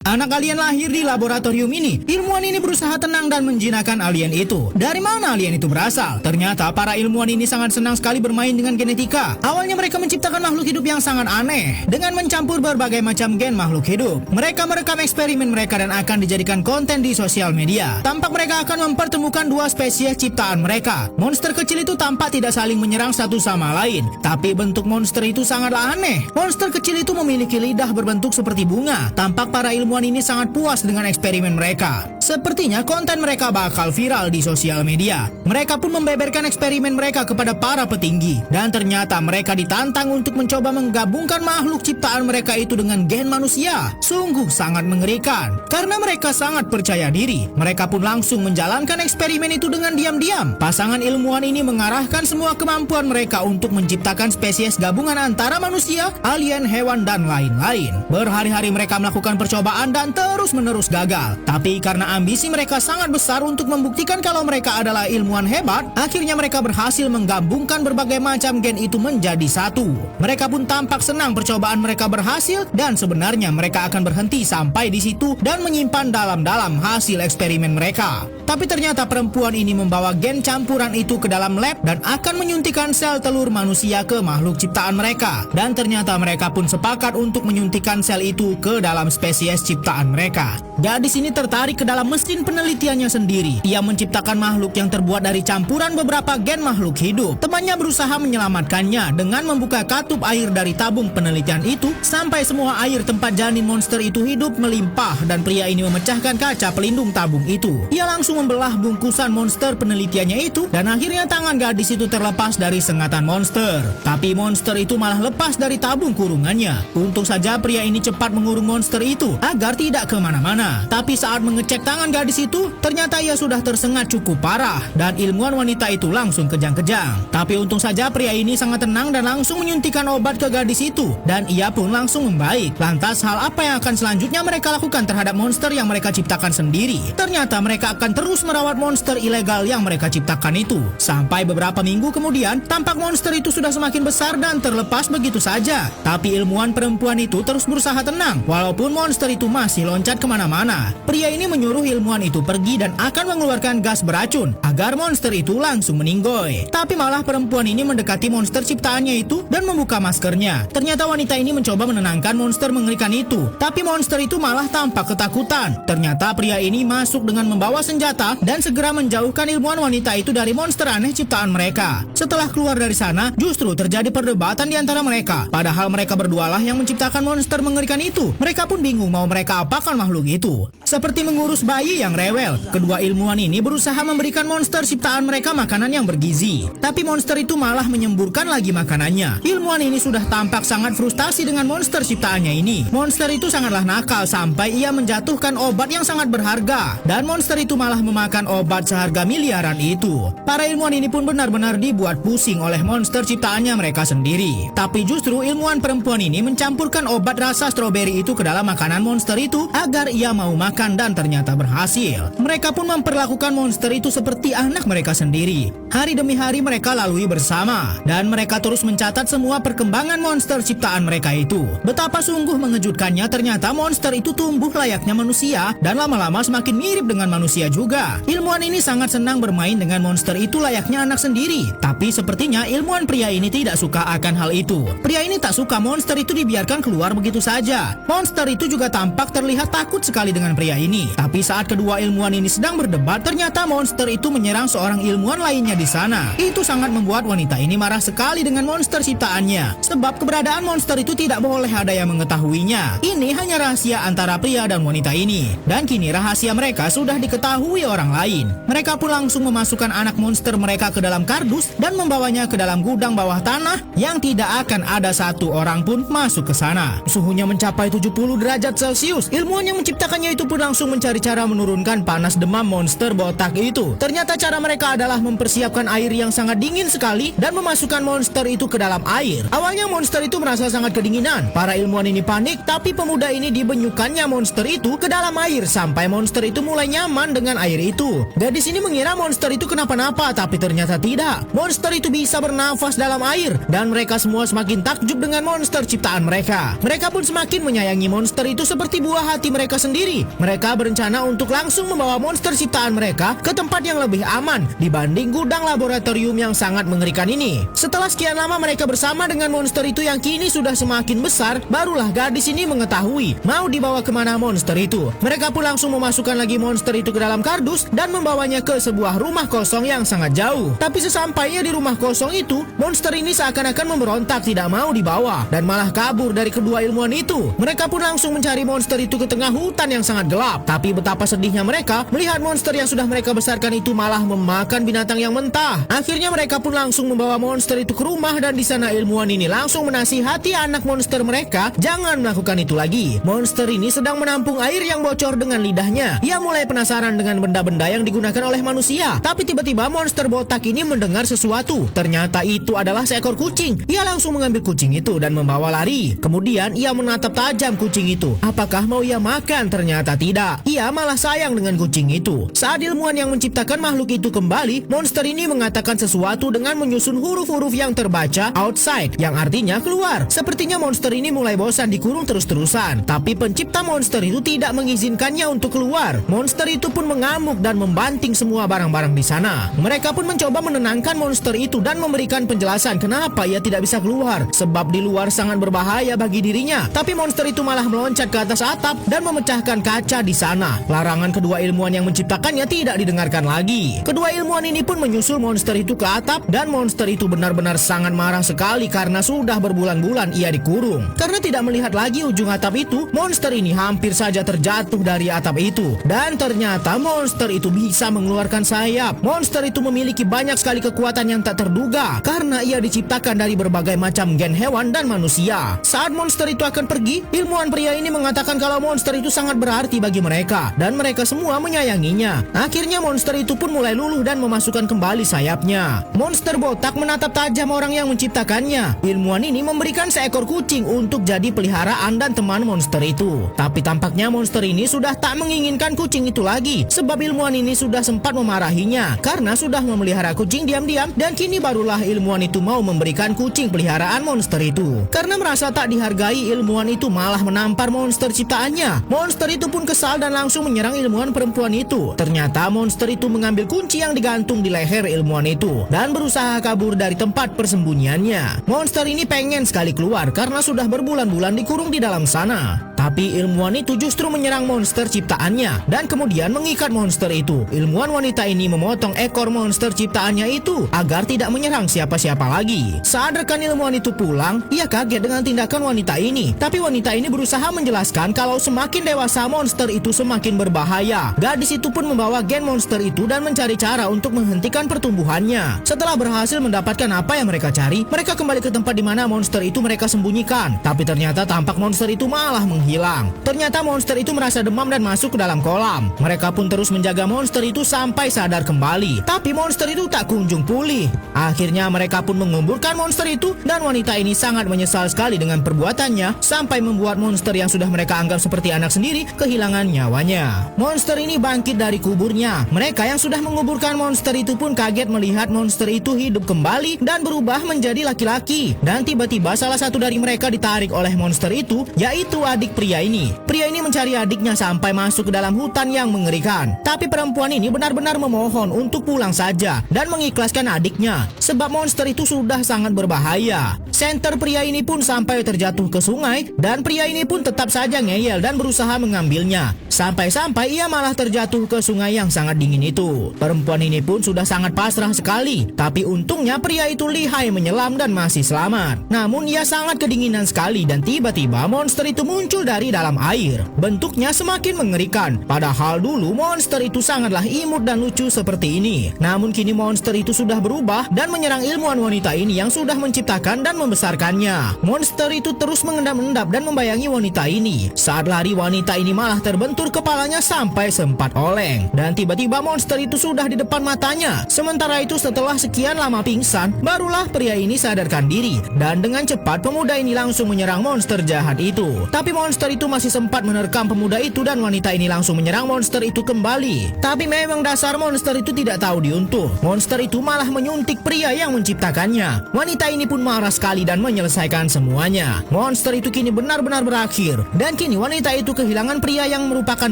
Anak alien lahir di laboratorium ini. Ilmuwan ini berusaha tenang dan menjinakkan alien itu. Dari mana alien itu berasal? Ternyata para ilmuwan ini sangat senang sekali bermain dengan genetika. Awalnya mereka menciptakan makhluk hidup yang sangat aneh dengan mencampur berbagai macam gen makhluk hidup. Mereka merekam eksperimen mereka dan akan dijadikan konten di sosial media. Tampak mereka akan mempertemukan dua spesies ciptaan mereka. Monster kecil itu tampak tidak saling menyerang satu sama lain, tapi bentuk monster itu sangatlah aneh. Monster kecil itu memiliki lidah berbentuk seperti bunga. Tampak para ilmuwan ini sangat puas dengan eksperimen mereka. Sepertinya konten mereka bakal viral di sosial media. Mereka pun membeberkan eksperimen mereka kepada para petinggi. Dan ternyata mereka ditantang untuk mencoba menggabungkan makhluk ciptaan mereka itu dengan gen manusia. Sungguh sangat mengerikan. Karena mereka sangat percaya diri, mereka pun langsung menjalankan eksperimen itu dengan diam-diam. Pasangan ilmuwan ini mengarahkan semua kemampuan mereka untuk menciptakan spesies gabungan antara manusia, alien, hewan, dan lain-lain. Berhari-hari mereka melakukan percobaan dan terus-menerus gagal. Tapi karena ambisi mereka sangat besar untuk membuktikan kalau mereka adalah ilmuwan hebat, akhirnya mereka berhasil menggabungkan berbagai macam gen itu menjadi satu. Mereka pun tampak senang percobaan mereka berhasil dan sebenarnya mereka akan berhenti sampai di situ dan menyimpan dalam-dalam hasil eksperimen mereka. Tapi ternyata perempuan ini membawa gen campuran itu ke dalam lab dan akan menyuntikkan sel telur manusia ke makhluk ciptaan mereka. Dan ternyata mereka pun sepakat untuk menyuntikkan sel itu ke dalam spesies ciptaan mereka. Gadis ini tertarik ke dalam mesin penelitiannya sendiri. Ia menciptakan makhluk yang terbuat dari campuran beberapa gen makhluk hidup. Temannya berusaha menyelamatkannya dengan membuka katup air dari tabung penelitian itu sampai semua air tempat janin monster itu hidup melimpah dan pria ini memecahkan kaca pelindung tabung itu. Ia langsung membelah bungkusan monster penelitiannya itu dan akhirnya tangan gadis itu terlepas dari sengatan monster. Tapi monster itu malah lepas dari tabung kurungannya. Untung saja pria ini cepat mengurung monster itu agar tidak kemana-mana. Tapi saat mengecek tangan gadis itu, ternyata ia sudah tersengat cukup parah dan ilmuwan wanita itu langsung kejang-kejang. Tapi untung saja pria ini sangat tenang dan langsung menyuntikkan obat ke gadis itu dan ia pun langsung membaik. Lantas hal apa yang akan selanjutnya mereka lakukan terhadap monster yang mereka ciptakan sendiri? Ternyata mereka akan terus merawat monster ilegal yang mereka ciptakan itu. Sampai beberapa minggu kemudian, tampak monster itu sudah semakin besar dan terlepas begitu saja. Tapi ilmuwan perempuan itu terus berusaha tenang, walaupun monster itu masih loncat kemana-mana. Pria ini menyuruh ilmuwan itu pergi dan akan mengeluarkan gas beracun agar monster itu langsung meninggoy. Tapi malah perempuan ini mendekati monster ciptaannya itu dan membuka maskernya. Ternyata wanita ini mencoba menenangkan monster mengerikan itu, tapi monster itu malah tampak ketakutan. Ternyata pria ini masuk dengan membawa senjata dan segera menjauhkan ilmuwan wanita itu dari monster aneh ciptaan mereka. Setelah keluar dari sana, justru terjadi perdebatan di antara mereka. Padahal mereka berdualah yang menciptakan monster mengerikan itu. Mereka pun bingung mau mereka apakan makhluk itu. Seperti mengurus bayi yang rewel, kedua ilmuwan ini berusaha memberikan monster ciptaan mereka makanan yang bergizi. Tapi monster itu malah menyemburkan lagi makanannya. Ilmuwan ini sudah tampak sangat frustasi dengan monster ciptaannya ini. Monster itu sangatlah nakal sampai ia menjatuhkan obat yang sangat berharga. Dan monster itu malah memakan obat seharga miliaran itu. Para ilmuwan ini pun benar-benar dibuat pusing oleh monster ciptaannya mereka sendiri. Tapi justru ilmuwan perempuan ini mencampurkan obat rasa stroberi itu ke dalam makanan monster itu agar ia mau makan dan ternyata berhasil. Mereka pun memperlakukan monster itu seperti anak mereka sendiri. Hari demi hari mereka lalui bersama dan mereka terus mencatat semua perkembangan monster ciptaan mereka itu. Betapa sungguh mengejutkannya, ternyata monster itu tumbuh layaknya manusia dan lama-lama semakin mirip dengan manusia juga. Ilmuwan ini sangat senang bermain dengan monster itu layaknya anak sendiri. Tapi sepertinya ilmuwan pria ini tidak suka akan hal itu. Pria ini tak suka monster itu dibiarkan keluar begitu saja. Monster itu juga tampak terlihat takut sekali dengan pria ini. Tapi saat kedua ilmuwan ini sedang berdebat, ternyata monster itu menyerang seorang ilmuwan lainnya di sana. Itu sangat membuat wanita ini marah sekali dengan monster ciptaannya. Sebab keberadaan monster itu tidak boleh ada yang mengetahuinya. Ini hanya rahasia antara pria dan wanita ini. Dan kini rahasia mereka sudah diketahui orang lain. Mereka pun langsung memasukkan anak monster mereka ke dalam kardus dan membawanya ke dalam gudang bawah tanah yang tidak akan ada satu orang pun masuk ke sana. Suhunya mencapai 70 derajat Celcius. Ilmuwan yang menciptakan Ciptakannya itu pun langsung mencari cara menurunkan panas demam monster botak itu. Ternyata cara mereka adalah mempersiapkan air yang sangat dingin sekali dan memasukkan monster itu ke dalam air. Awalnya monster itu merasa sangat kedinginan. Para ilmuwan ini panik, tapi pemuda ini dibenyukannya monster itu ke dalam air sampai monster itu mulai nyaman dengan air itu. Gadis ini mengira monster itu kenapa-napa, tapi ternyata tidak. Monster itu bisa bernafas dalam air dan mereka semua semakin takjub dengan monster ciptaan mereka. Mereka pun semakin menyayangi monster itu seperti buah hati mereka sendiri. Mereka berencana untuk langsung membawa monster ciptaan mereka ke tempat yang lebih aman dibanding gudang laboratorium yang sangat mengerikan ini. Setelah sekian lama mereka bersama dengan monster itu yang kini sudah semakin besar, barulah gadis ini mengetahui mau dibawa kemana monster itu. Mereka pun langsung memasukkan lagi monster itu ke dalam kardus dan membawanya ke sebuah rumah kosong yang sangat jauh. Tapi sesampainya di rumah kosong itu, monster ini seakan-akan memberontak, tidak mau dibawa dan malah kabur dari kedua ilmuwan itu. Mereka pun langsung mencari monster itu ke tengah hutan yang sangat gelap. Tapi betapa sedihnya mereka melihat monster yang sudah mereka besarkan itu malah memakan binatang yang mentah. Akhirnya mereka pun langsung membawa monster itu ke rumah dan di sana ilmuwan ini langsung menasihati anak monster mereka jangan melakukan itu lagi. Monster ini sedang menampung air yang bocor dengan lidahnya. Ia mulai penasaran dengan benda-benda yang digunakan oleh manusia. Tapi tiba-tiba monster botak ini mendengar sesuatu. Ternyata itu adalah seekor kucing. Ia langsung mengambil kucing itu dan membawa lari. Kemudian ia menatap tajam kucing itu. Apakah mau ia makan? Ternyata tidak. Ia malah sayang dengan kucing itu. Saat ilmuwan yang menciptakan makhluk itu kembali, monster ini mengatakan sesuatu dengan menyusun huruf-huruf yang terbaca outside, yang artinya keluar. Sepertinya monster ini mulai bosan dikurung terus-terusan. Tapi pencipta monster itu tidak mengizinkannya untuk keluar. Monster itu pun mengamuk dan membanting semua barang-barang di sana. Mereka pun mencoba menenangkan monster itu dan memberikan penjelasan kenapa ia tidak bisa keluar, sebab di luar sangat berbahaya bagi dirinya. Tapi monster itu malah meloncat ke atas atap dan memecahkan kaca di sana. Larangan kedua ilmuwan yang menciptakannya tidak didengarkan lagi. Kedua ilmuwan ini pun menyusul monster itu ke atap dan monster itu benar-benar sangat marah sekali karena sudah berbulan-bulan ia dikurung. Karena tidak melihat lagi ujung atap itu, monster ini hampir saja terjatuh dari atap itu. Dan ternyata monster itu bisa mengeluarkan sayap. Monster itu memiliki banyak sekali kekuatan yang tak terduga karena ia diciptakan dari berbagai macam gen hewan dan manusia. Saat monster itu akan pergi, ilmuwan pria ini mengatakan kalau monster itu sangat berarti bagi mereka dan mereka semua menyayanginya. Akhirnya monster itu pun mulai luluh dan memasukkan kembali sayapnya. Monster botak menatap tajam orang yang menciptakannya. Ilmuwan ini memberikan seekor kucing untuk jadi peliharaan dan teman monster itu. Tapi tampaknya monster ini sudah tak menginginkan kucing itu lagi, sebab ilmuwan ini sudah sempat memarahinya karena sudah memelihara kucing diam-diam dan kini barulah ilmuwan itu mau memberikan kucing peliharaan monster itu. Karena merasa tak dihargai, ilmuwan itu malah menampar monster ciptaannya. Monster itu pun kesal dan langsung menyerang ilmuwan perempuan itu. Ternyata monster itu mengambil kunci yang digantung di leher ilmuwan itu dan berusaha kabur dari tempat persembunyiannya. Monster ini pengen sekali keluar karena sudah berbulan-bulan dikurung di dalam sana. Tapi ilmuwan itu justru menyerang monster ciptaannya dan kemudian mengikat monster itu. Ilmuwan wanita ini memotong ekor monster ciptaannya itu agar tidak menyerang siapa-siapa lagi. Saat rekan ilmuwan itu pulang, ia kaget dengan tindakan wanita ini. Tapi wanita ini berusaha menjelaskan kalau semakin dewasa monster itu semakin berbahaya. Gadis itu pun membawa gen monster itu dan mencari cara untuk menghentikan pertumbuhannya. Setelah berhasil mendapatkan apa yang mereka cari, mereka kembali ke tempat di mana monster itu mereka sembunyikan. Tapi ternyata tampak monster itu malah menghilang. Ternyata monster itu merasa demam dan masuk ke dalam kolam. Mereka pun terus menjaga monster itu sampai sadar kembali. Tapi monster itu tak kunjung pulih. Akhirnya mereka pun menguburkan monster itu dan wanita ini sangat menyesal sekali dengan perbuatannya sampai membuat monster yang sudah mereka anggap seperti anak sendiri kehilangan nyawanya. Monster ini bangkit dari kuburnya. Mereka yang sudah menguburkan monster itu pun kaget melihat monster itu hidup kembali dan berubah menjadi laki-laki. Dan tiba-tiba salah satu dari mereka ditarik oleh monster itu, yaitu adik pria ini. Pria ini mencari adiknya sampai masuk ke dalam hutan yang mengerikan. Tapi perempuan ini benar-benar memohon untuk pulang saja dan mengikhlaskan adiknya, sebab monster itu sudah sangat berbahaya. Senter pria ini pun sampai terjatuh ke sungai dan pria ini pun tetap saja ngeyel dan berusaha mengambilnya. Sampai-sampai ia malah terjatuh ke sungai yang sangat dingin itu. Perempuan ini pun sudah sangat pasrah sekali. Tapi untungnya pria itu lihai menyelam dan masih selamat. Namun ia sangat kedinginan sekali dan tiba-tiba monster itu muncul dari dalam air. Bentuknya semakin mengerikan. Padahal dulu monster itu sangatlah imut dan lucu seperti ini. Namun kini monster itu sudah berubah dan menyerang ilmuwan wanita ini yang sudah menciptakan dan membesarkannya. Monster itu terus mengendap-endap dan membayangi wanita ini. Saat lari, wanita ini malah terbentur kepalanya sampai sempat oleng. Dan tiba-tiba monster itu sudah di depan matanya. Sementara itu setelah sekian lama pingsan, barulah pria ini sadarkan diri. Dan dengan cepat pemuda ini langsung menyerang monster jahat itu. Tapi monster itu masih sempat menerkam pemuda itu dan wanita ini langsung menyerang monster itu kembali. Tapi memang dasar monster itu tidak tahu diuntung. Monster itu malah menyuntik pria yang menciptakannya. Wanita ini pun marah sekali dan menyelesaikan semuanya. Monster itu kini benar-benar berakhir. Dan kini wanita itu kehilangan pria yang merupakan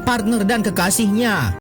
partner dan kekasihnya.